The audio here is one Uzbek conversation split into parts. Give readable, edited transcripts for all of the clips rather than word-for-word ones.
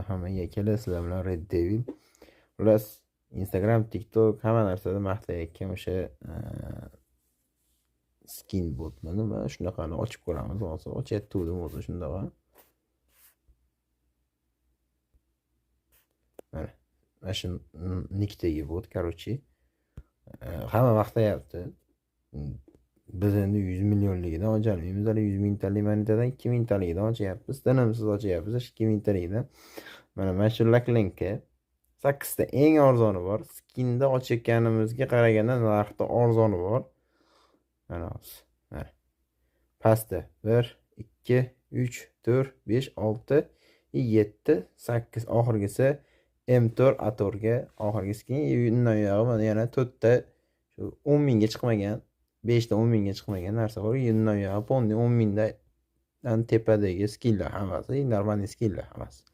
Hammaga kelasizlar bilan Red Devil. Xullas, Instagram, TikTok hamma narsada maqtayotgan o'sha skin botmi nima shunaqani ochib ko'ramiz. Hozir ochyapti o'zi shundaqa. Mana shu nikdagi bot, короче. Hamma maqtayapti. Biz endi 100 millionligidan ocholmaymiz, 100 mingtalik monetadan 2 mingtaligidan ochyapmiz. Tinimsiz ochyapmiz 2 mingtaligidan. Mana shu laklinka 8 ta eng arzoni bor. Skinda ochayotganimizga qaraganda narxda arzoni bor. Mana hozir. Mana. Pastda 1 2 3 4 5 6 7 8 oxirgisi M4 Atorga oxirgi skin. Undan uyog'i yana 4 ta shu 10 mingga chiqmagan, 5 ta 10 mingga chiqmagan narsa bor. Undan uyog'i ponni 10 mingdan tepadagi skinlar hammasi, normalniy skinlar hammasi.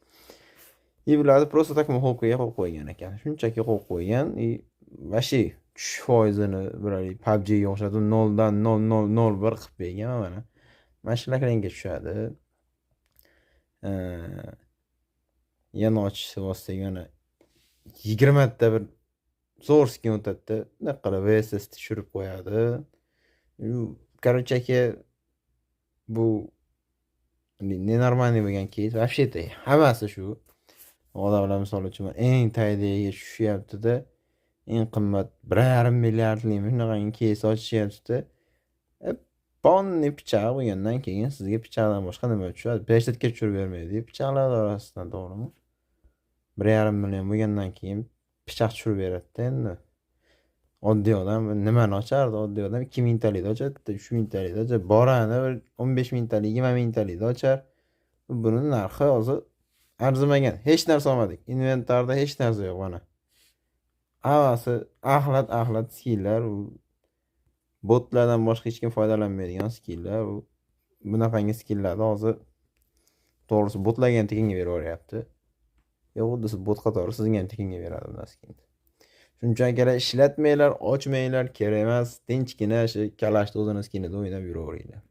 Bularni просто так muhokkaga qo'yib qo'ygan ekan. Shunchaki qo'yib qo'ygan. Vashi tushish foizini birali PUBG'ga o'xshatib 0 dan 0.001 qilib bergan mana. Mana shu laklarga tushadi. Yana ochishni bossak yana 20 ta bir zo'r skin o'tadi. Nima qilib VSS tushirib qo'yadi. Короче, bu nenormalniy bo'lgan keys. Вообще-то hammasi shu. Odamlar misol uchun eng tayinliga tushyapti-da, eng qimmat 1,5 milliardlik shunaqangi keys ochishyapti-da. Ponni pichoq bo'lgandan keyin sizga pichoqdan boshqa nima tushadi? Peshtatga tushirib bermaydi. Pichoqlar orasidan to'g'rimi? 1,5 million bo'lgandan keyin pichoq tushirib beradi-da endi. Oddiy odam nimani ochardi? Oddiy odam 2 mingtalikda ochadi, 3 mingtalikda ochadi. Borani 15 mingtalik, 20 mingtalikda ochar. Buni narxi hozir arzimagan. Hech narsa olmadik. Inventarda hech narsa yo'q mana. Hammasi axlat skinlar. Botlardan boshqa hech kim foydalanmaydigan skinlar. Bunaqangi skinlarni hozir to'g'risi botlarga ham tekinga berib yuboryapti. Yo'q, xuddi bot qatori sizga ham tekinga beradi bu skinni. Shunchaki ishlatmanglar, ochmanglar, kerak emas. Tinchgina shu kalashni o'zini skinida o'ynab yuraveringlar.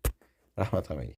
Rahmat hammaga.